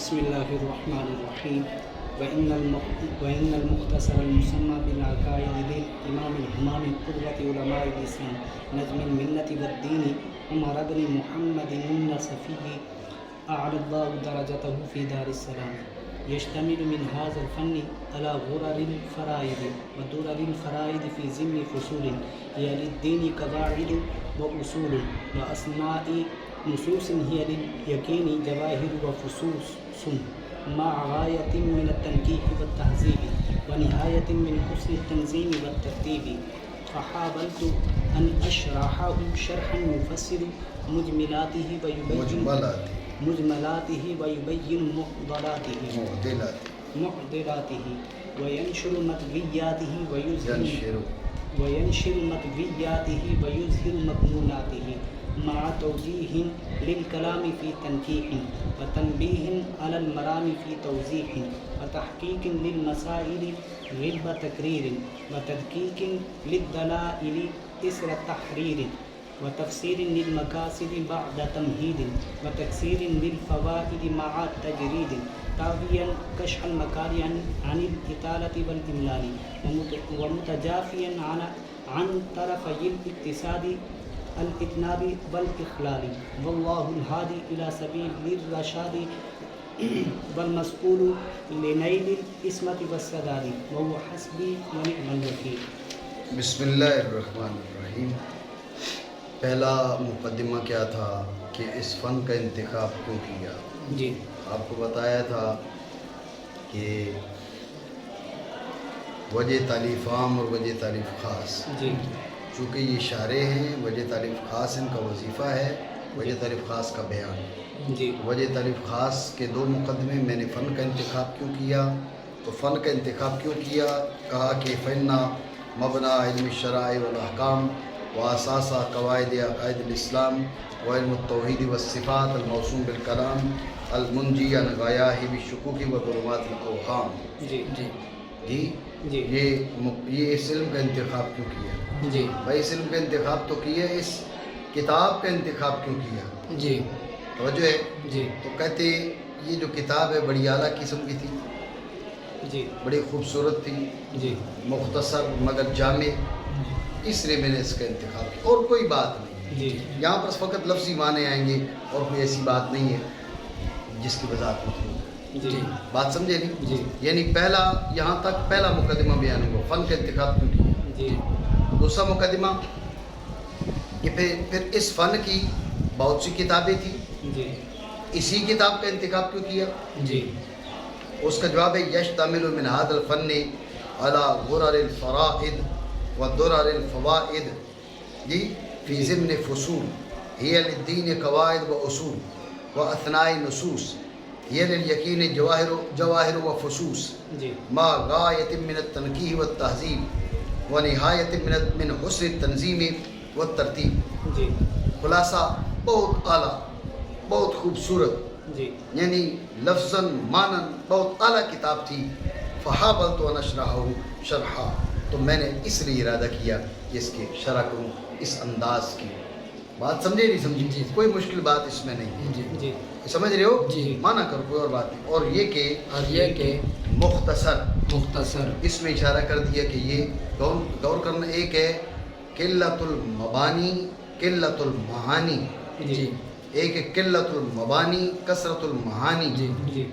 بسم الله الرحمن الرحيم. وإن المختصر المسمى بالعقائد للإمام الهمام قدوة علماء الإسلام نجم الملة والدين عمر بن محمد النصفي أعلى الله درجته في دار السلام، يشتمل من هذا الفن على غرر الفرائض ودرر الفرائض في ضمن فصول هي للدين قواعد وأصول وأصناء نصوص هي لليقين جواهر وفصوص مع غاية من التنقيح والتهذيب ونهاية من حسن التنظيم والترتيب. فحاولت أن أشرحه شرحا يفسر مجملاته ويبين معضلاته وينشر مطوياته ويظهر مضموناته مع توجيه للكلام في تنكيح وتنبيه على المرام في توضيح وتحقيق للمسائل غلب تكرير وتدقيق للدلائل إثر تحرير وتفسير للمقاصد بعد تمهيد وتكسير للفوائد مع تجريد تاويا كشح المكار عن الإطالة والإملال ومتجافيا عن طرفي الاقتصاد الإتناب والإخلال. والله الهادي إلى سبيل الرشاد والمسؤول لنيل الإسمة والسداد وهو حسبي ونعم الوكيل. بسم اللہ الرحمن الرحیم. پہلا مقدمہ کیا تھا کہ اس فن کا انتخاب کیوں کیا؟ جی آپ کو بتایا تھا کہ وجہ تالیف عام اور وجہ تالیف خاص. جی چونکہ یہ اشارے ہیں، وجہ تالیف خاص ان کا وظیفہ ہے، وجہ تالیف خاص کا بیان. جی وجہ تالیف خاص کے دو مقدمے. میں نے فن کا انتخاب کیوں کیا؟ تو فن کا انتخاب کیوں کیا؟ کہا کہ فن مبنی علم الشرائع والاحکام واساس قواعد عقائد الاسلام وعلم التوحید والصفات الموسوم بالکلام المنجی عن غیاہ بالشکوک وظلمات الاوہام. جی جی جی جی یہ اس علم کا انتخاب کیوں کیا؟ جی بھائی اس علم کا انتخاب تو کیا، اس کتاب کا انتخاب کیوں کیا؟ جی توجہ ہے. جی تو کہتے یہ جو کتاب ہے بڑی اعلیٰ قسم کی تھی، جی بڑی خوبصورت تھی، جی مختصر مگر جامع، اس لیے میں نے اس کا انتخاب کیا. اور کوئی بات نہیں. جی یہاں پر فقط لفظی معنی آئیں گے اور کوئی ایسی بات نہیں ہے جس کی وضاحت مطلوب ہے. جی بات سمجھے نہیں؟ جی یعنی یہاں تک پہلا مقدمہ بیان ہوا فن کا انتخاب کیوں کیا. جی دوسرا مقدمہ کہ پھر اس فن کی بہت سی کتابیں تھیں، جی اسی کتاب کا انتخاب کیوں کیا؟ جی اس کا جواب ہے یشتمل من هذا الفن على غرر الفرائض ودرر الفوائد جی فی ضمن فصول هي للدین قواعد واصول واثناء نصوص هي للیقین جواہر وفصوص جی ما غایت من التنقیح والتہذیب ونہایت من حسن التنظیم والترتیب. جی خلاصہ بہت اعلیٰ، بہت خوبصورت، جی یعنی لفظاً معناً بہت اعلیٰ کتاب تھی. فحاولت ان اشرحہ شرحا، تو میں نے اس لیے ارادہ کیا کہ اس کی شرح کروں اس انداز کی. بات سمجھے نہیں سمجھی؟ جی کوئی مشکل بات اس میں نہیں ہے. جی جی سمجھ رہے ہو؟ جی مانا کرو، کوئی اور بات نہیں. اور یہ کہ مختصر، مختصر اس میں اشارہ کر دیا کہ یہ غور کرنا. ایک ہے قلت المبانی، قلت المعانی. جی ایک ہے قلت المبانی، کثرت المعانی. جی جی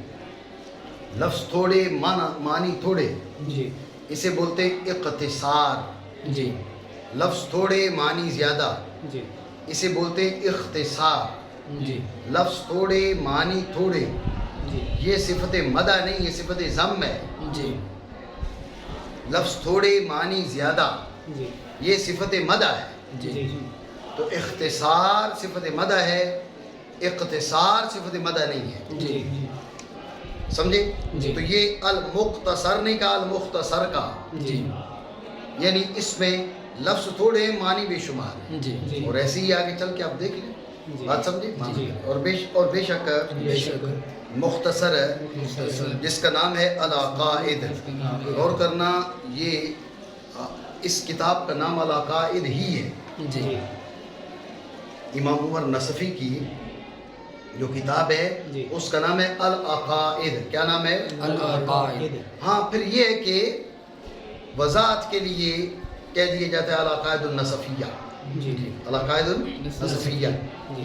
لفظ تھوڑے، معنی تھوڑے، جی اسے بولتے ہیں اختصار. جی لفظ تھوڑے، معنی زیادہ، جی اسے بولتے ہیں اختصار. جی لفظ تھوڑے، معنی تھوڑے، جی یہ صفت مدح نہیں، یہ صفت ذم ہے. جی لفظ تھوڑے، معنی زیادہ، جی یہ صفت مدح ہے. جی تو اختصار صفت مدح ہے، اختصار صفت مدح نہیں ہے. جی سمجھے؟ جی. تو یہ المختصر نہیں کہا، المختصر کا، جی یعنی اس میں لفظ تھوڑے ہیں، معنی بے شمار ہیں. جی جی اور ایسے ہی آگے چل کے آپ دیکھ لیں. جی. بات سمجھے؟ جی. اور بے شک بے شک مختصر ہے مختصر جس کا نام ہے العقائد. غور کرنا، یہ اس کتاب کا نام العقائد ہی ہے. جی امام عمر نصفی کی جو کتاب ہے جی۔ اس کا نام ہے العقائد. کیا نام ہے؟ العقائد. ہاں پھر یہ ہے کہ وضاحت کے لیے کہہ دیا جاتا ہے العقائد النصفیہ. جی العقائد النصفیہ،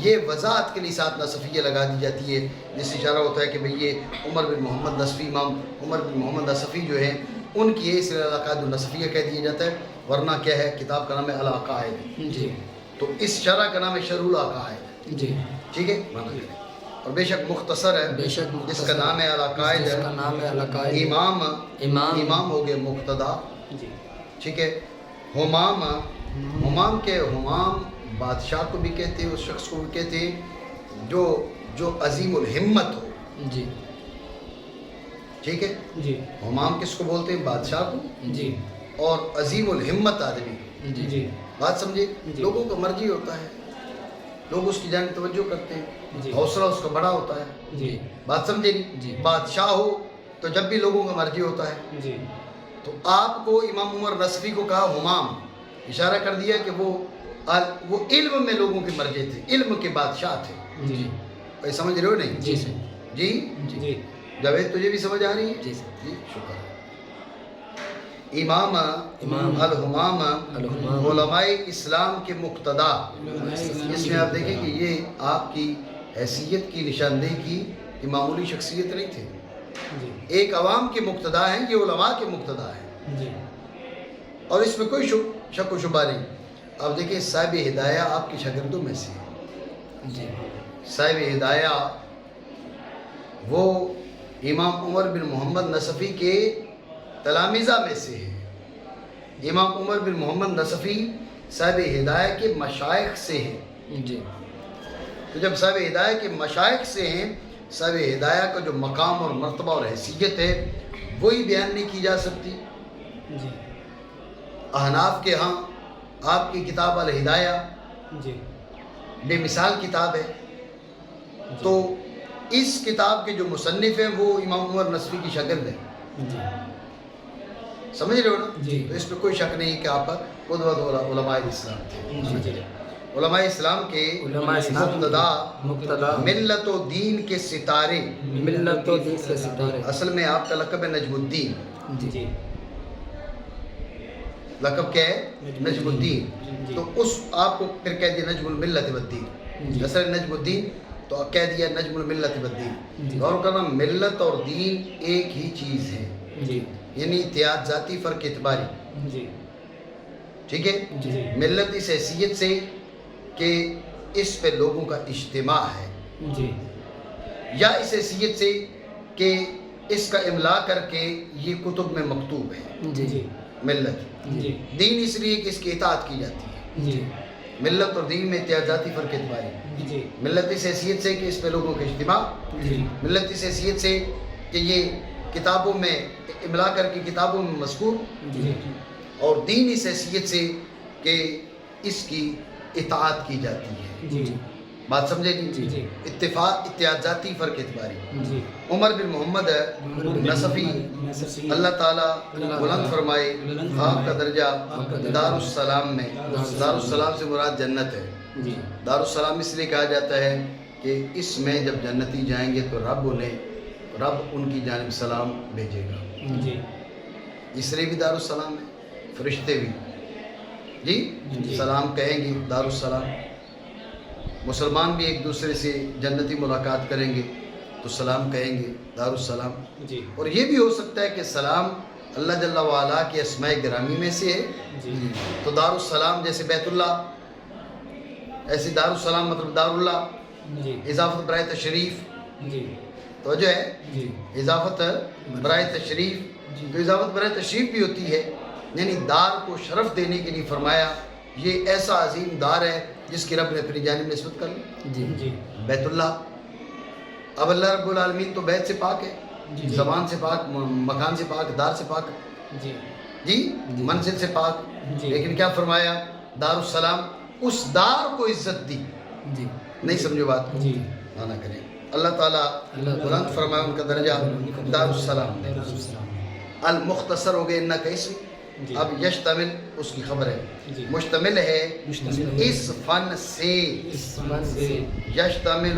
یہ وضاحت کے لیے ساتھ نصفیہ لگا دی جاتی ہے، جس سے اشارہ ہوتا ہے کہ بھئی یہ عمر بن محمد نصفی، امام عمر بن محمد نصفی جو ہیں ان کی اس لیے العقائد النصفیہ کہہ دیا جاتا ہے. ورنہ کیا ہے؟ کتاب کا نام ہے العقائد. جی تو اس شرح کا نام ہے شرح العقائد. جی ٹھیک ہے. اور بے شک مختصر ہے، بے شک جس کا نام ہے العقائد. جس کا نام ہے العقائد. امام امام ہو گئے مقتدا. جی ٹھیک ہے. ہمام، ہمام کے ہمام بادشاہ کو بھی کہتے ہیں، اس شخص کو بھی کہتے ہیں جو عظیم الہمت ہو. جی ٹھیک ہے. جی ہمام کس کو بولتے ہیں؟ بادشاہ کو. جی اور عظیم الہمت آدمی. جی جی بات سمجھے؟ جی۔ لوگوں کا مرضی ہوتا ہے، لوگ اس کی جانب توجہ کرتے ہیں، جی۔ حوصلہ اس کا بڑا ہوتا ہے. جی بات سمجھے نہیں؟ جی۔ بادشاہ ہو تو جب بھی لوگوں کا مرضی ہوتا ہے. جی تو آپ کو امام عمر نصفی کو کہا ہمام، اشارہ کر دیا کہ وہ علم میں لوگوں کے مرجع تھے، علم کے بادشاہ تھے. جی بھائی سمجھ رہے ہو نہیں؟ جی سر. جی جی جاوید تجھے بھی سمجھ آ رہی ہے؟ جی سر. جی شکر. امام الہمام علماء اسلام کے مقتدا. اس میں آپ دیکھیں کہ یہ آپ کی حیثیت کی نشاندہی کی، یہ معمولی شخصیت نہیں تھے. جی ایک عوام کے مقتدا ہیں، یہ علماء کے مقتدا ہیں. جی اور اس میں کوئی شک و شبہ نہیں. اب دیکھیں صاحب ہدایہ آپ کے شاگردوں میں سے ہیں. جی صاحب ہدایہ وہ امام عمر بن محمد نصفی کے تلامذہ میں سے ہیں. امام عمر بن محمد نصفی صاحب ہدایہ کے مشائخ سے ہیں. جی تو جب صاحب ہدایہ کے مشائخ سے ہیں، صاحب ہدایہ کا جو مقام اور مرتبہ اور حیثیت ہے وہی بیان نہیں کی جا سکتی. جی احناف کے ہاں آپ کی کتاب الہدایہ جی بے مثال کتاب ہے. تو اس کتاب کے جو مصنف ہیں وہ امام عمر نصفی کی شاگرد ہیں. جی سمجھ رہے ہو نا؟ جی۔ تو اس میں کوئی شک نہیں کہ آپ قدوۃ علماء اسلام تھے. جی علماء اسلام کے علماء اسلام مقتدا ملت و دین کے ستارے. ملت و دین کے ستارے. اصل میں آپ کا لقب ہے نجم الدین. جی لقب کیا ہے؟ نجم الدین. جی۔ تو اس آپ کو پھر کہہ دیا نجم الملت والدین. جی۔ اصل نجم الدین تو کہہ دیا نجم الملت والدین. جی۔ غور کرنا، ملت اور دین ایک ہی چیز ہے، جی یعنی اتحاد ذاتی فرق اعتباری. جی ٹھیک ہے. جی ملت اس حیثیت سے کہ اس پہ لوگوں کا اجتماع ہے، جی یا اس حیثیت سے کہ اس کا املا کر کے یہ کتب میں مکتوب ہے. جی جی ملت. جی دین اس لیے کہ اس کی اطاعت کی جاتی ہے. جی ملت اور دین میں اتحاد ذاتی فرق اعتباری. جی ملت اس حیثیت سے کہ اس پہ لوگوں کا اجتماع. جی ملت اس حیثیت سے کہ یہ کتابوں میں املا کر کے کتابوں میں مذکور. جی اور دین اس حیثیت سے کہ اس کی اطاعت کی جاتی ہے. جی بات سمجھے نہیں؟ جی اتفاق اتحاد ذاتی فرق اعتباری. جی عمر بن محمد نصفی اللہ تعالیٰ بلند فرمائے آپ کا درجہ دارالسلام میں. دارالسلام سے مراد جنت ہے. جی دارالسلام اس لیے کہا جاتا ہے کہ اس میں جب جنتی جائیں گے تو رب ان کی جانب سلام بھیجے گا. جی اس لیے بھی دارالسلام ہے. فرشتے بھی جی سلام کہیں گے دارالسلام. مسلمان بھی ایک دوسرے سے جنتی ملاقات کریں گے تو سلام کہیں گے دارالسلام. جی اور یہ بھی ہو سکتا ہے کہ سلام اللہ جل وعلا کے اسماء گرامی میں سے ہے. جی تو دارالسلام جیسے بیت اللہ، ایسے دارالسلام مطلب داراللہ. جی اضافت برائے تشریف جی تو جو ہے جی اضافت برائے تشریف. تو اضافت برائے تشریف بھی ہوتی ہے، یعنی دار کو شرف دینے کے لیے فرمایا یہ ایسا عظیم دار ہے جس کی رب نے اپنی جانب نسبت کر لی. جی جی بیت اللہ. اب اللہ رب العالمین تو بیت سے پاک ہے، جی زبان سے پاک، مکان سے پاک، دار سے پاک، جی جی منزل سے پاک. جی لیکن کیا فرمایا؟ دارالسلام. اس دار کو عزت دی. جی نہیں سمجھو بات کو؟ جی مانا کریں. اللہ تعالیٰ بلند فرمائے ان کا درجہ دارالسلام میں. المختصر ہو گئے انکا اسم. جی اب یشتمل اس کی خبر ہے، جی مشتمل ہے مشتمل اس فن سے. اس فن سے یشتمل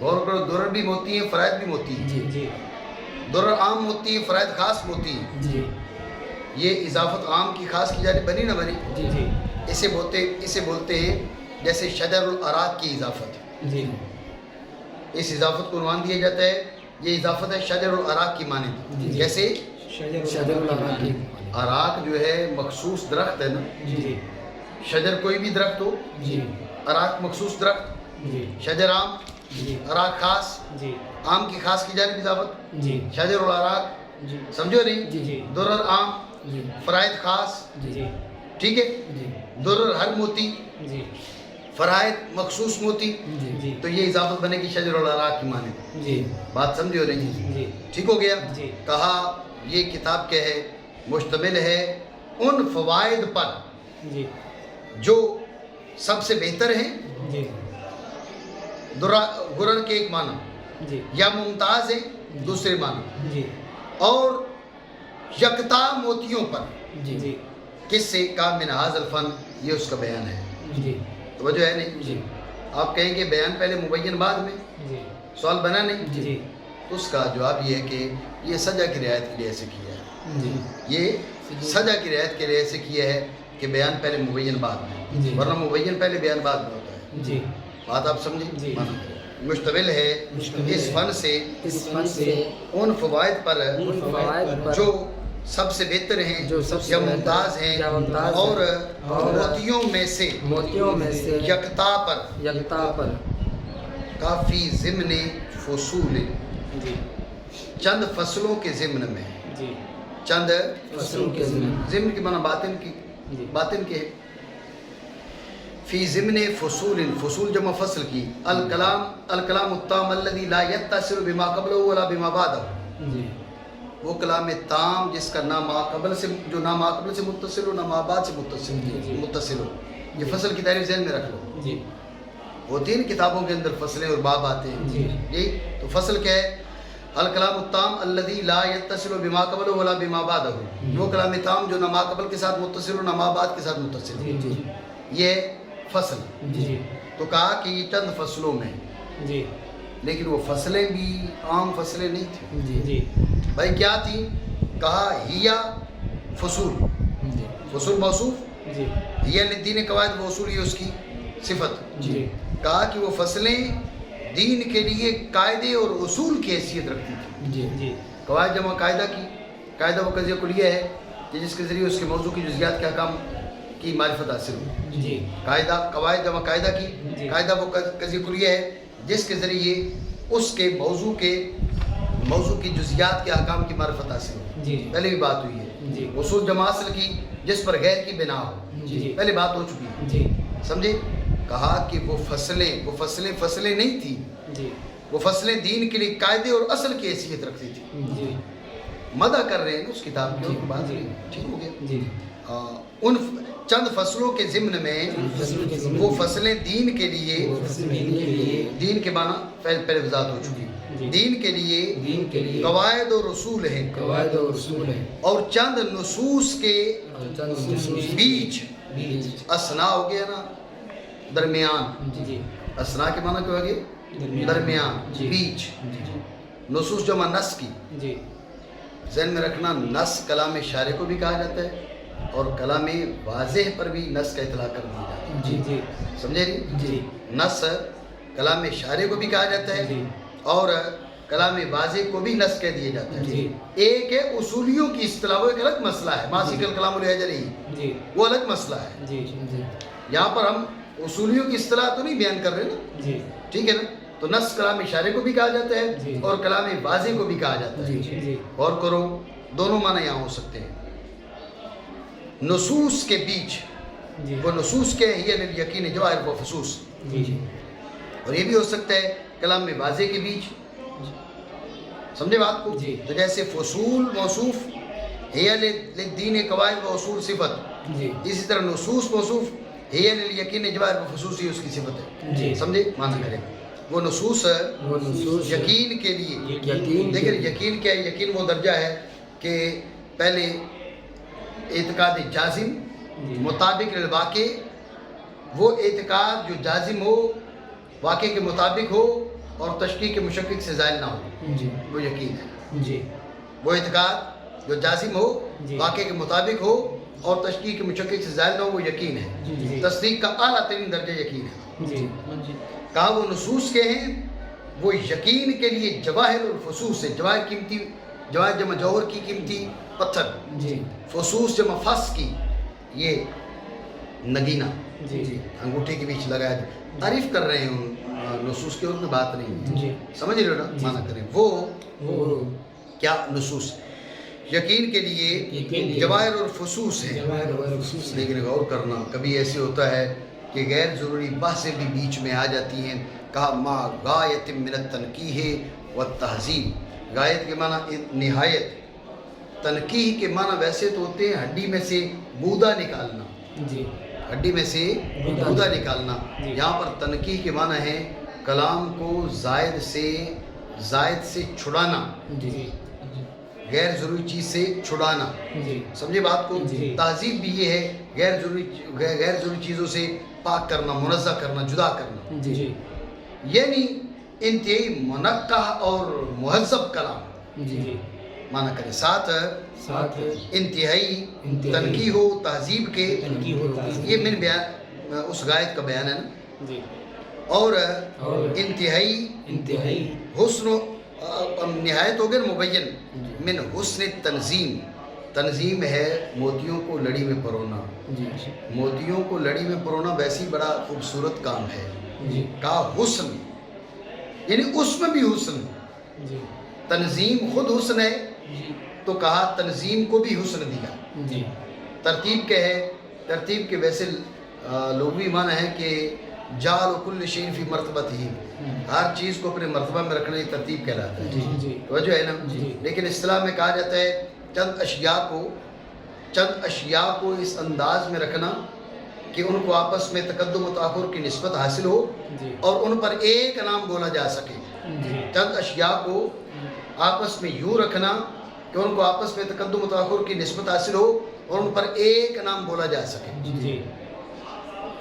غور کرو، درر بھی موتی ہیں، فرائض بھی موتی ہیں. جی جی درر عام موتی ہیں، فرائض خاص موتی ہیں. جی یہ اضافت عام کی خاص کی جانب بنی نہ بنی؟ جی جی اسے بولتے ہیں جیسے شجر الاراک کی اضافت. جی اس اضافت کو عنوان دیا جاتا ہے، یہ اضافت ہے شجر الاراک کی مانند. جی. جیسے شجر الاراک کی. اراک جو ہے مخصوص درخت ہے نا. جی شجر کوئی بھی درخت ہو، جی اراک مخصوص درخت، جی شجر عام، جی اراک خاص. جی عام کی خاص کی جانب اضافت، جی شجر الاراک. جی سمجھو نہیں؟ جی. جی درر عام، جی فرائض خاص. جی ٹھیک ہے. جی درر ہر موتی، جی فرائض مخصوص موتی. جی جی تو یہ اضافت بنے گی شجر الاراک کی مانند. جی بات سمجھو نہیں؟ جی ٹھیک ہو گیا. جی. کہا یہ کتاب کیا ہے؟ مشتمل ہے ان فوائد پر جی جو سب سے بہتر ہیں. جی غرر کے ایک معنی، جی یا ممتاز ہیں دوسرے معنی، جی اور یکتا موتیوں پر. جی جی کس سے کا من ھذا الفن، یہ اس کا بیان ہے. جی توجہ ہے نہیں؟ جی آپ کہیں گے بیان پہلے مبین بعد میں، جی سوال بنا نہیں؟ جی تو اس کا جواب یہ ہے کہ یہ سزا کی رعایت کے لیے ایسے کیا ہے. جی یہ سزا کی رعایت کے لیے ایسے کیا ہے کہ بیان پہلے مبین بعد میں، جی. ورنہ مبین پہلے بیان بعد میں ہوتا ہے. جی بات آپ سمجھیں؟ جی. مشتمل ہے مشتمل اس ہے فن سے اس فن سے ان فوائد پر ان فوائد پر جو سب سے بہتر ہیں جو سب سے یا بہتر ممتاز ہیں، یا ممتاز ہیں، اور اور موتیوں میں سے موتیوں میں سے یکتا پر یکتا پر کافی ضمن فصول، جی چند فصلوں کے ضمن میں، جی چند فصلوں کے ضمن ضمن کی معنی باطن کی، جی. باطن کے ہے. فی ضمن فصول، فصول جمع فصل کی. الکلام التام الذی لا یتصل بما قبلہ ولا بما بعدہ، جی وہ کلام تام جس کا نہ ما قبل سے، جو نہ ما قبل سے متصل ہو نہ ما بعد سے متصل ہو. یہ فصل کی تعریف ذہن میں رکھ لو. جی ہوتی ہے نا کتابوں کے اندر فصلیں اور باب آتے ہیں. جی. یہی تو فصل کیا ہے؟ الکلام التام الذی لا یتصل بما قبلہ ولا بما بعدہ، وہ کلام تام جو نہ ما قبل کے ساتھ متصل ہو نہ ما بعد کے ساتھ متصل ہو. جی یہ فصل. جی تو کہا کہ یہ چند فصلوں میں، جی لیکن وہ فصلیں بھی عام فصلیں نہیں تھیں. جی جی بھائی کیا تھی؟ کہا ہیا فصول، جی فصول موصوف، جی ہیا للدین قواعد و اصول، یہ اس کی صفت. جی کہا کہ وہ فصلیں دین کے لیے قاعدے اور اصول کی حیثیت رکھتی تھیں. جی جی قواعد جمع قاعدہ کی، قاعدہ وہ قضیہ کلیہ ہے کہ جس کے ذریعے اس کے موضوع کی جزیات کے احکام کی معرفت حاصل ہو. جی قاعدہ، قواعد جمع قاعدہ کی، جی. قاعدہ وہ قضیہ کلیہ ہے جس کے ذریعے اس کے موضوع کی جزیات کے احکام کی معرفت حاصل ہو. جی پہلے بھی بات ہوئی ہے. جی اصول جمع اصل کی جس پر غیر کی بنا ہو، جی پہلے بات ہو چکی ہے. جی سمجھے؟ کہا کہ وہ فصلیں نہیں تھیں، جی وہ فصلیں دین کے لیے قاعدے اور اصل کی حیثیت رکھتی تھی. جی مدح کر رہے ہیں نا اس کتاب کی، جی. اور بات جی. ٹھیک ہو گیا. جی ان چند فصلوں کے ضمن میں فصلوں کے ضمن وہ میں فصلیں دین کے لیے، دین کے معنی پہلے وضاحت ہو چکی. جی. دین کے لیے قواعد اور اصول ہیں، قواعد و اصول ہیں، اور چند نصوص کے اور چند نصوص بیچ. اسنا ہو گیا نا، درمیان. جی اسنا کے معنی کیا ہو گیا؟ درمیان، جی. بیچ. نصوص جمع نص کی. جی ذہن میں رکھنا، نص کلام شارع کو بھی کہا جاتا ہے اور کلام واضح پر بھی نص کا اطلاق کر دیا جاتا ہے. جی جی سمجھے نہیں؟ جی نص کلام شارع کو بھی کہا جاتا ہے جی. اور کلام واضح کو بھی نص کہہ دیا جاتا ہے. جی. ایک ہے اصولیوں کی اصطلاح، وہ ایک الگ مسئلہ ہے. ماسک الکلام الحجری، جی وہ الگ مسئلہ ہے. جی یہاں پر ہم اصولیوں کی اصطلاح تو نہیں بیان کر رہے نا. جی ٹھیک ہے نا؟ تو نص کلام شارع کو بھی کہا جاتا ہے جی. اور کلام واضح کو بھی کہا جاتا ہے. جی غور کرو، دونوں معنی یہاں ہو سکتے ہیں. نصوص کے بیچ، جی وہ نصوص کے ہی یقین جواہر و فصوص، جی اور یہ بھی ہو سکتا ہے کلام میں واضح کے بیچ. سمجھے بات کو؟ جی. تو جیسے فصول موصوف ہی للدین قواعد و اصول صفت، جی اسی طرح نصوص موصوف ہی للیقین جواہر و فصوص، ہی اس کی صفت ہے. جی. سمجھے؟ معنی کریں وہ نصوص یقین کے لیے. یقین لیکن یقین کیا ہے؟ یقین وہ درجہ ہے کہ پہلے اعتقاد جازم مطابق للواقع، وہ اعتقاد جو جازم ہو، واقع کے مطابق ہو، اور تشکیک مشکک سے زائل نہ ہو، جی وہ یقین ہے۔ جی وہ اعتقاد جو جازم ہو، جی۔ واقع کے مطابق ہو اور تشکیک مشکک سے زائل نہ ہو، وہ یقین ہے۔ جی۔ تصدیق کا اعلیٰ ترین درجہ یقین ہے۔ جی کہا وہ نصوص کے ہیں، وہ یقین کے لیے جواہر اور فصوص ہے۔ جواہر قیمتی، جواہر جمع جوہر کی قیمتی پتھر، جی فصوص جمع فص کی یہ نگینہ، جی جی انگوٹھے کے بیچ لگایا۔ تعریف کر رہے ہیں ان نصوص کی، اور کوئی بات نہیں ہے، جی سمجھ رہے ہو نا؟ مانا کریں وہ کیا نصوص یقین کے لیے جواہر اور فصوص ہیں۔ لیکن غور کرنا، کبھی ایسے ہوتا ہے کہ غیر ضروری بحثیں بھی بیچ میں آ جاتی ہیں۔ کہا ما غایت من التنقیح والتہذیب، غایت کے معنی نہایت، تنقیح کے معنی ویسے تو ہوتے ہیں ہڈی میں سے گودا نکالنا، جی ہڈی میں سے گودا نکالنا۔ جی۔ یہاں پر تنقیح کے معنی ہے کلام کو زائد سے چھڑانا، جی غیر ضروری چیز سے چھڑانا، جی سمجھے بات کو؟ جی۔ تہذیب بھی یہ ہے غیر ضروری چیزوں سے پاک کرنا، منزہ کرنا، جدا کرنا، جی یعنی انتہائی منقح اور مہذب کلام جی مانا کرے۔ ساتھ انتہائی تنقیح و تہذیب کے، تنقیح و تہذیب، یہ من بیان اس غایت کا بیان ہے نا۔ جی اور اور انتہائی حسن و نہایت ہو گئے مبین من حسن تنظیم، تنظیم ہے موتیوں کو لڑی میں پرونا۔ جی موتیوں کو لڑی میں پرونا ویسے ہی بڑا خوبصورت کام ہے۔ جی کہا حسن، یعنی اس میں بھی حسن، جی تنظیم خود حسن ہے تو کہا تنظیم کو بھی حسن دیا۔ جی ترتیب کیا ہے؟ ترتیب کے ویسے لغوی معنی ہے کہ جعل کل شیء فی مرتبتہ، ہر چیز کو اپنے مرتبہ میں رکھنا، یہ ترتیب کہلاتا ہے۔ جی جی توجہ ہے نا؟ جی۔ لیکن اصطلاح میں کہا جاتا ہے چند اشیاء کو اس انداز میں رکھنا کہ ان کو آپس میں تقدم و تاخر کی نسبت حاصل ہو جی اور ان پر ایک نام بولا جا سکے۔ جی چند اشیاء کو آپس میں یوں رکھنا کہ ان کو آپس میں تقدم و تاخر کی نسبت حاصل ہو اور ان پر ایک نام بولا جا سکے۔ جی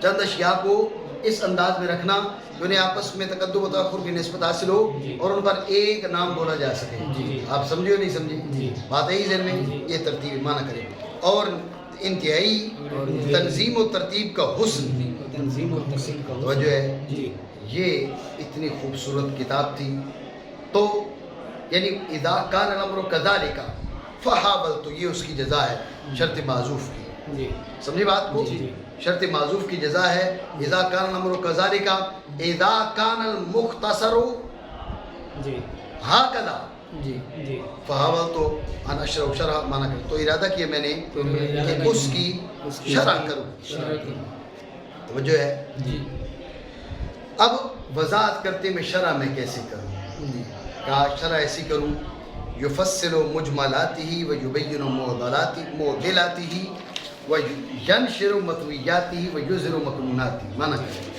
چند اشیاء کو اس انداز میں رکھنا کہ انہیں آپس میں تقدم و تاخر کی نسبت حاصل ہو اور ان پر ایک نام بولا جا سکے۔ جی۔ آپ سمجھے ہو نہیں سمجھے؟ جی۔ بات ہے ہی ذہن میں، جی۔ یہ ترتیب معنی کرے۔ اور انتہائی تنظیم و ترتیب کا حسن، تنظیم و تقسیم کا توجہ ہے؟ جی یہ اتنی خوبصورت کتاب تھی۔ تو یعنی اذا کان الامر کذالک فحاولت، یہ اس کی جزا ہے شرط معذوف کی۔ جی سمجھی بات کو؟ جی۔ شرط معذوف کی جزا ہے اذا کان الامر کذالک، اذا کان المختصر جی ہاکذا جی جی فحاولت ان اشرح شرح مانا کریں، تو ارادہ کیا میں نے تو میں کہ اس کی شرح کروں۔ توجہ ہے؟ جی اب وضاحت کرتے میں شرح میں کیسے کروں؟ جی کہا شرح ایسی کروں یفصل مجملاته ویبین معضلاته وینشر مطویاته ویظہر مکنوناته، مانا کریں۔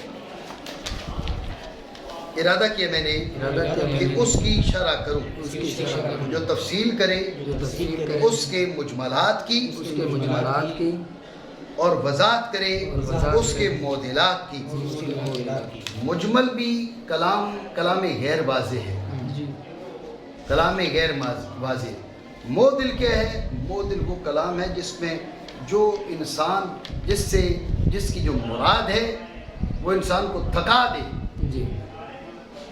ارادہ کیا میں نے ارادہ کیا میں کہ نے اس کی شرح کروں، اس کی شرح کروں، جو تفصیل کرے جو تفصیل کرے اس کے مجملات کی اس کے مجملات کی اور وضاحت کرے اور وضاحت اس کے کرے معضلات کی۔ اس کی معضلات کی۔ مجمل بھی کلام غیر واضح ہے، جی کلام غیر واضح۔ معضل کیا ہے؟ معضل وہ کلام ہے جس میں جو انسان جس کی جو مراد ہے وہ انسان کو تھکا دے، جی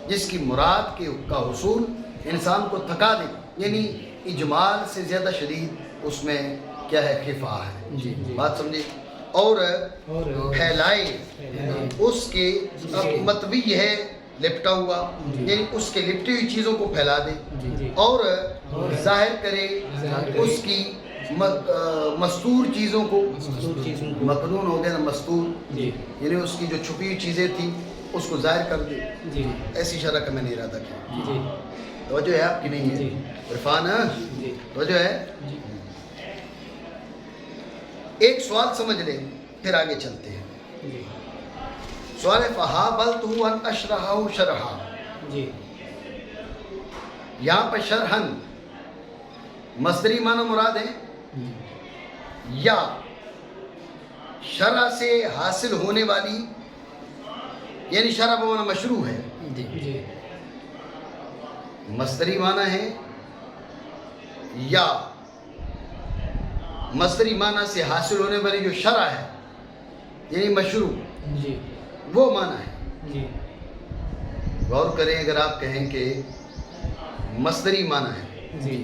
جس کی مراد کا حصول انسان کو تھکا دے، یعنی اجمال سے زیادہ شدید اس میں کیا ہے؟ خفا ہے۔ جی بات سمجھے؟ اور اور پھیلائے اس کے، اب مطوی ہے لپٹا ہوا، یعنی اس کے لپٹی ہوئی چیزوں کو پھیلا دے، جی اور ظاہر کرے اس کی مستور چیزوں کو۔ مستور چیزوں کو، مقنون ہو گیا نا مستور، جی یعنی اس کی جو چھپی ہوئی چیزیں تھیں اس کو ظاہر کر دے۔ جی ایسی شرح کا میں نے ارادہ کیا۔ جی توجہ ہے آپ کی نہیں ہے؟ جی۔ عرفان جی توجہ ہے؟ جی ایک سوال سمجھ لیں پھر آگے چلتے ہیں۔ جی سوال ہے فحاولت ان اشرحہ شرحا، جی یہاں پر شرحن مصدری معنی مراد ہے یا شرح سے حاصل ہونے والی، یعنی شرح بمعنی مشروع ہے، جی جی مصدری معنی ہے یا مصدری معنی سے حاصل ہونے والی جو شرع ہے یعنی مشروع جی وہ معنی ہے. جی غور کریں اگر آپ کہیں کہ مصدری معنی ہے جی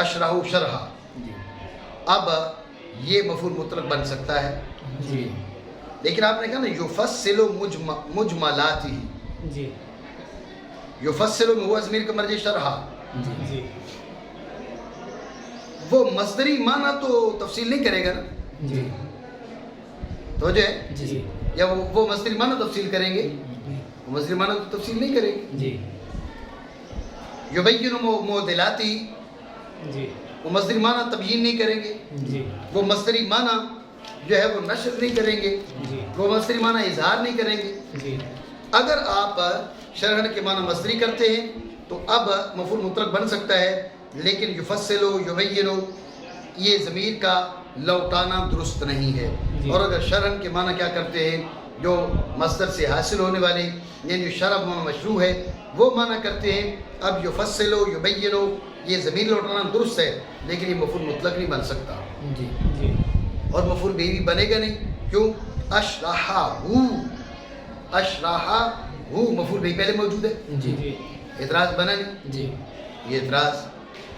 اشرح شرح، جی اب یہ مفعول مطلق بن سکتا ہے. جی لیکن آپ نے کہا نا یفصل مجملاتی، جی یفصل میں ہوا ضمیر کا مرجع شرح، جی وہ مصدری معنی تو تفصیل نہیں کرے گا نا، جی تو جو ہے جی یا وہ مصدری معنی تفصیل کریں گے، وہ مصدری معنی تو تفصیل نہیں کریں گے. جی یبین معدلاتی، جی وہ مصدری معنی تبیین نہیں کریں گے، جی وہ مصدری معنی جو ہے وہ نشر نہیں کریں گے، جی وہ مصدری معنی اظہار نہیں کریں گے. جی اگر آپ شرحن کے معنی مصدری کرتے ہیں تو اب مفعول مطلق بن سکتا ہے، لیکن یفصل یبین یہ ضمیر کا لوٹانا درست نہیں ہے. جی. اور اگر شرحن کے معنی کیا کرتے ہیں جو مصدر سے حاصل ہونے والے یعنی شرح معنی مشروع ہے وہ معنی کرتے ہیں. اب یفصل یبین یہ ضمیر لوٹانا درست ہے لیکن یہ مفعول مطلق نہیں بن سکتا جی جی اور مفعول بھی بنے گا نہیں. کیوں؟ اشرحہ مفعول بھی پہلے موجود ہے، جی جی اعتراض بنا نہیں. جی یہ اعتراض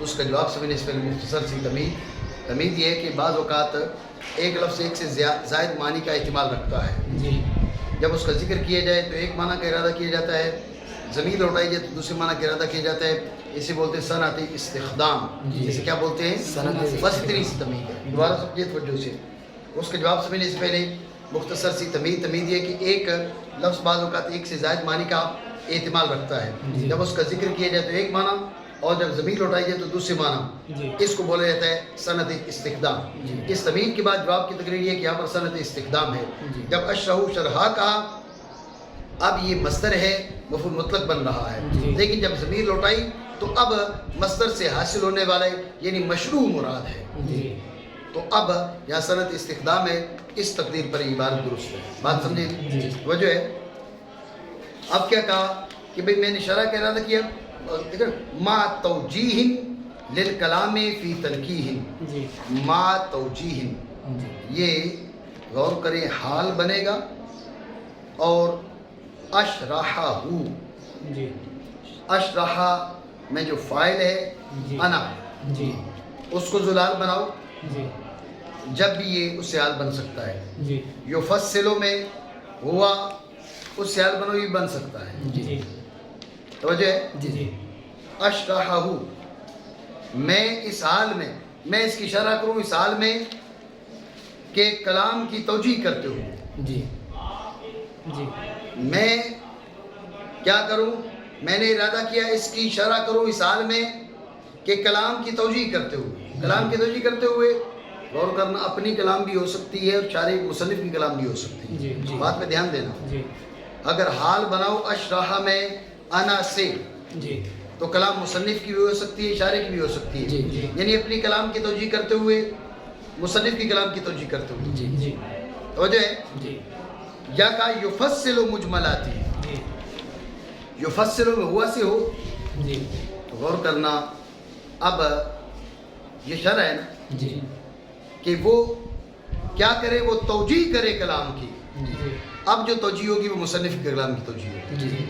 اس کا جواب سمجھنے سے پہلے مختصر سی تمید یہ ہے کہ بعض اوقات ایک لفظ ایک سے زائد معنی کا احتمال رکھتا ہے. جی جب اس کا ذکر کیا جائے تو ایک معنی کا ارادہ کیا جاتا ہے، ضمیر لوٹائی جائے تو دوسرے معنی کا ارادہ کیا جاتا ہے. اسے بولتے ہیں صنعت استخدام. جی. اسے کیا بولتے ہیں؟ صنعت بس اتنی سی تمید ہے. دوبارہ سمجھے توجہ سے. اس کا جواب سمجھنے سے پہلے مختصر سی تمید یہ کہ ایک لفظ بعض اوقات ایک سے زائد معنی کا احتمال رکھتا ہے. جی. جب اس کا ذکر کیا جائے تو ایک معنی اور جب ضمیر لوٹائی جائے تو دوسرے معنی. جی اس کو بولا جاتا ہے صنعت استخدام. جی. اس تمید کے بعد جواب کی تقریر یہ ہے کہ یہاں پر صنعت استخدام ہے. جی. جب اشرح شرحا کہا اب یہ مصدر ہے مفعول مطلق بن رہا ہے. جی. لیکن جب ضمیر لوٹائی تو اب مصدر سے حاصل ہونے والے یعنی مشروع مراد ہے. جی تو اب یہاں صنعت استخدام ہے. اس تقدیر پر یہ عبارت درست ہے. بات سمجھے؟ جی. وجہ ہے اب کیا کہا کہ بھئی میں نے شرح کا ارادہ کیا ما توجیہ للکلام فی تنکیہ. جی ما توجیہ جی یہ غور کریں حال بنے گا اور اشرحہ جی اشرحہ میں جو فاعل ہے جی. انا جی اس کو ذلال بناؤ جی جب بھی یہ اس سے حال بن سکتا ہے. جی یفصلوں میں ہوا اس سے حال بنو یہ بن سکتا ہے. جی توجہ ہے؟ جی اشرحہ میں اس حال میں اس کی شرح کروں اس حال میں کہ کلام کی توجیہ کرتے ہوئے. جی جی میں کیا کروں؟ میں نے ارادہ کیا اس کی شرح کروں اس حال میں کہ کلام کی توجیہ کرتے ہوئے. کلام کی توجیہ کرتے ہوئے غور کرنا اپنی کلام بھی ہو سکتی ہے اور شارح مصنف کی کلام بھی ہو سکتی ہے. جی. جی. بات پہ دھیان دینا. جی اگر حال بناؤ اشرحہ میں انا سے جی تو کلام مصنف کی بھی ہو سکتی ہے شارح کی بھی ہو سکتی ہے. جی. جی یعنی اپنی کلام کی توجیہ کرتے ہوئے مصنف کی کلام کی توجیہ کرتے ہوئے. جی جی توجہ ہے؟ جی یا کہا یفصل مجملاتی. جی یفصل میں ہوا سے ہو جی تو غور کرنا اب یہ شرح ہے نا جی کہ وہ کیا کرے وہ توجیہ کرے کلام کی. جی اب جو توجیہ ہوگی وہ مصنف کے کلام کی توجیہ ہوگی. جی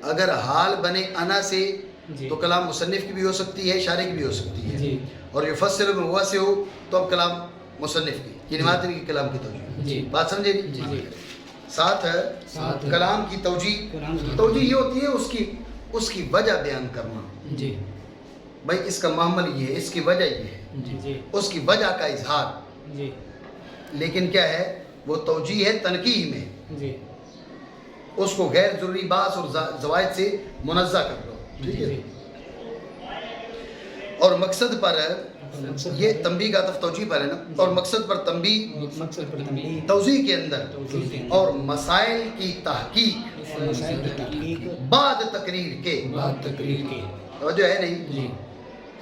اگر حال بنے انا سے جی تو کلام مصنف کی بھی ہو سکتی ہے شارح کی بھی ہو سکتی ہے. جی اور یفصل میں ہوا سے ہو تو اب کلام مصنف کی یعنی ماتن کی کلام کی توجیہ. جی بات سمجھے؟ جی جی ساتھ کلام کی توجیہ. قرآن کی توجیہ یہ ہوتی ہے اس کی وجہ بیان کرنا. جی بھائی اس کا معمل یہ ہے اس کی وجہ یہ ہے جی جی اس کی وجہ کا اظہار. جی لیکن کیا ہے وہ توجیہ ہے تنقیح میں جی اس کو غیر ضروری باس اور زوائد سے منزہ کر لو. ٹھیک ہے؟ اور مقصد پر یہ تنبیہ کا عطف توجیہ پر ہے نا اور مقصد پر تنبیہ مقصد پر تنبیہ توضیح کے اندر توضیح کے اندر اور مسائل کی تحقیق اور مسائل کی تحقیق بعد تقریر کے. بعد تقریر کے. توجہ ہے نہیں؟ جی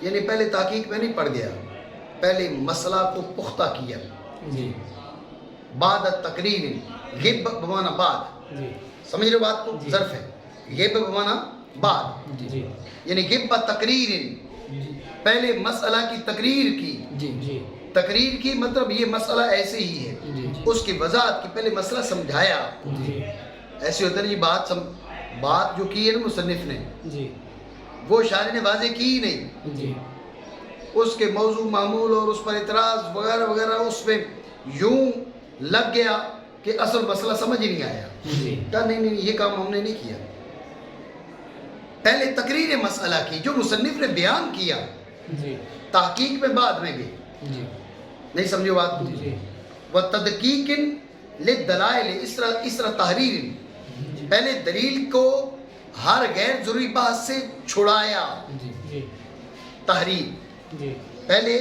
یعنی پہلے تحقیق میں نہیں پڑ گیا پہلے مسئلہ کو پختہ کیا. جی بعد تقریر غب بمعنی بعد. جی سمجھ رہے ہو بات کو؟ جی. ظرف ہے غیب بمانا بعد، جی یعنی غیب تقریر، پہلے مسئلہ کی تقریر کی، جی جی تقریر کی مطلب یہ مسئلہ ایسے ہی ہے، جی اس کی وضاحت کی، پہلے مسئلہ سمجھایا، جی ایسے ہوتا ہے یہ بات جو کی ہے نا مصنف نے، جی وہ شاعر نے واضح کی ہی نہیں، جی اس کے موضوع معمول اور اس پر اعتراض وغیرہ وغیرہ اس میں یوں لگ گیا کہ اصل مسئلہ سمجھ ہی نہیں آیا، جی کہا نہیں یہ کام ہم نے نہیں کیا، پہلے تقریر مسئلہ کی جو مصنف نے بیان کیا، جی تحقیق میں بعد میں گئی، جی نہیں سمجھو بات کو، جی وَتَدْقِيقٍ لِلدَّلَائِلِ اس طرح تحریر، پہلے دلیل کو ہر غیر ضروری بحث سے چھڑایا، جی جی تحریر، جی پہلے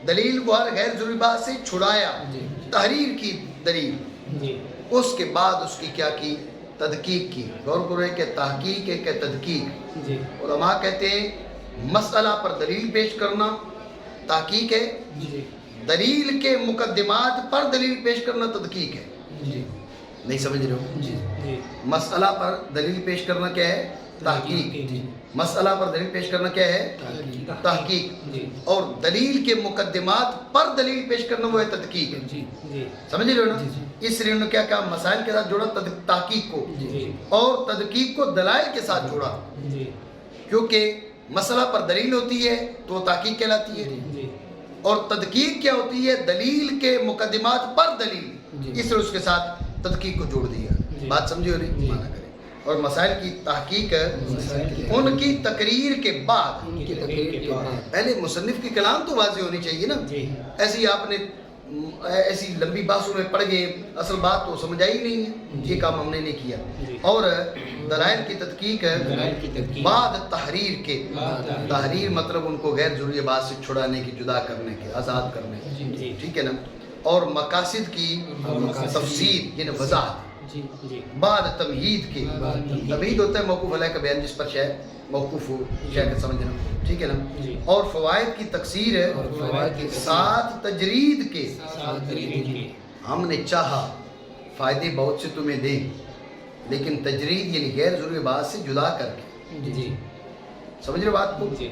دلیل کو ہر غیر ضروری بحث سے چھڑایا، جی تحریر کی دلیل، جی اس کے بعد اس کی کیا کی، تدقیق کی، غور کرو کہ تحقیق ہے کہ تدقیق، جی علماء کہتے ہیں مسئلہ پر دلیل پیش کرنا تحقیق ہے، جی دلیل کے مقدمات پر دلیل پیش کرنا تدقیق ہے، جی نہیں سمجھ رہے ہو، جی جی مسئلہ پر دلیل پیش کرنا کیا ہے، تحقیق، جی مسئلہ پر دلیل پیش کرنا کیا ہے، تحقیق، تحقیق، جی اور دلیل کے مقدمات پر دلیل پیش کرنا وہ ہے تدقیق، جی جی سمجھ رہے ہو نا، جی اس لیے انہوں نے کیا کہا، مسائل کے ساتھ جوڑا تحقیق کو، جی اور تدقیق کو دلائل کے ساتھ جوڑا، جی کیونکہ مسئلہ پر دلیل ہوتی ہے تو وہ تحقیق کہلاتی ہے، جی اور تدقیق کیا ہوتی ہے، دلیل کے مقدمات پر دلیل، جی اس لیے اس کے ساتھ تدقیق کو جوڑ دیا، جی بات سمجھے ہو نہیں، جی مانا کرے، اور مسائل کی تحقیق مسائل کی ان کی تقریر کے بعد، ان کی تقریر کے بعد، پہلے مصنف کی کلام تو واضح ہونی چاہیے نا، جی ایسی آپ نے ایسی لمبی بحثوں میں پڑھ گئے، اصل بات تو سمجھ آئی نہیں ہے، یہ کام ہم نے نہیں کیا، جی اور دلائل کی تدقیق دلائل کی تحقیق بعد تحریر کے، بعد تحریر مطلب ان کو غیر ضروری بات سے چھڑانے کی، جدا کرنے کے، آزاد کرنے کی، جی ٹھیک ہے نا، اور مقاصد کی اور مقاصد تفسیر یعنی وضاحت، جی جی بعد تمہید کے، بعد تمہید، تمہید ہوتا ہے موقوف علیہ کا بیان جس پر شے موقوف ہو، شے کا سمجھنا، ٹھیک ہے نا، جی اور فوائد کی تکثیر ہے، اور فوائد کی تکثیر، ساتھ تجرید کے، ساتھ دلیل کی ہم نے چاہا فائدے بہت سے تمہیں دیں، لیکن تجرید یعنی غیر ضروری بات سے جدا کر کے، جی سمجھ رہے بات کو، جی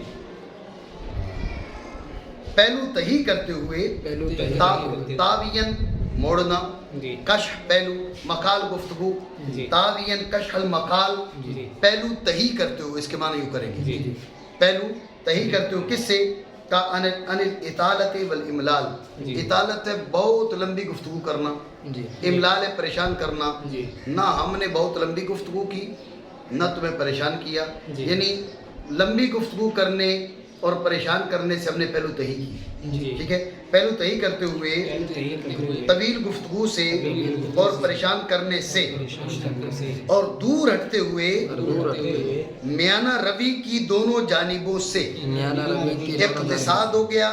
پہلو تہی کرتے ہوئے، پہلو جی، تحقیق، تابین موڑنا، جی کشف پہلو، مقال گفتگو، جی تابین کشف المقال، جی پہلو تہی کرتے ہوئے، اس کے معنی یوں کریں گے، جی پہلو تہی کرتے ہوئے، کس سے، کا ان الاطالت والاملال، جی اطالت ہے بہت لمبی گفتگو کرنا، جی املال ہے پریشان کرنا، جی نہ ہم نے بہت لمبی گفتگو کی نہ تمہیں پریشان کیا، جی یعنی لمبی گفتگو کرنے اور پریشان کرنے سے ہم نے پہلو تہی کی، جی ٹھیک ہے، پہلو تہی کرتے ہوئے، طویل گفتگو سے اور پریشان کرنے سے، اور دور ہٹتے ہوئے، دور رہتے ہوئے، میانہ روی کی دونوں جانبوں سے، میانہ روی کی اقتصاد ہو گیا،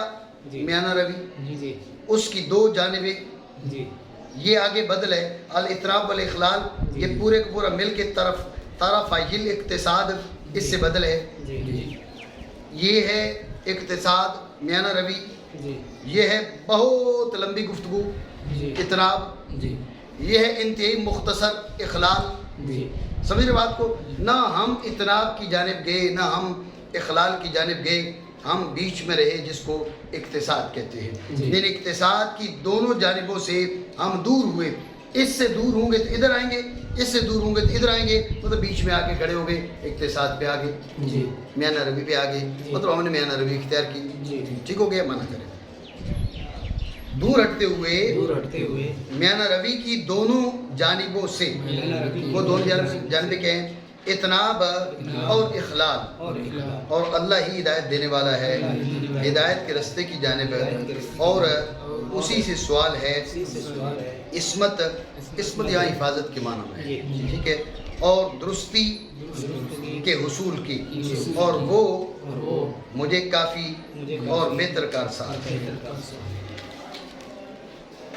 جی میانہ روی، جی جی اس کی دو جانبیں، جی یہ آگے بدل ہے، الاطراف والاخلال، یہ پورے کا پورا مل کے طرف آئل اقتصاد، اس سے بدل ہے، جی جی یہ ہے اقتصاد میانہ روی، جی یہ ہے بہت لمبی گفتگو جی اطراف، جی یہ ہے انتہائی مختصر اخلال، جی سمجھ رہے بات کو، نہ ہم اطراف کی جانب گئے نہ ہم اخلال کی جانب گئے، ہم بیچ میں رہے جس کو اقتصاد کہتے ہیں، جی یعنی اقتصاد کی دونوں جانبوں سے ہم دور ہوئے، اس سے دور ہوں گے تو ادھر آئیں گے، اس سے دور ہوں گے تو ادھر آئیں گے، مطلب بیچ میں آ کے کھڑے ہو گئے، اقتصاد پہ آگے، جی میانہ روی پہ آگے، جی مطلب ہم نے میانہ روی اختیار کی، جی ٹھیک ہو گیا، منع کریں، دور ہٹتے ہوئے، دور ہٹتے ہوئے، میانہ روی کی دونوں جانبوں سے، میانہ روی کی وہ دونوں جانبیں کیا ہیں، اتناب اور اخلال، اور اخلاق، اور اللہ ہی ہدایت دینے والا ہے، ہدایت کے رستے کی جانب ہے، اور اسی سے سوال ہے، اسی سے سوال ہے، عصمت، عصمت یہاں حفاظت کے معنی میں ہے، جی ٹھیک ہے، اور درستی کے حصول کی، اور وہ اور وہ مجھے کافی مجھے اور بہتر کارساز، بہتر کا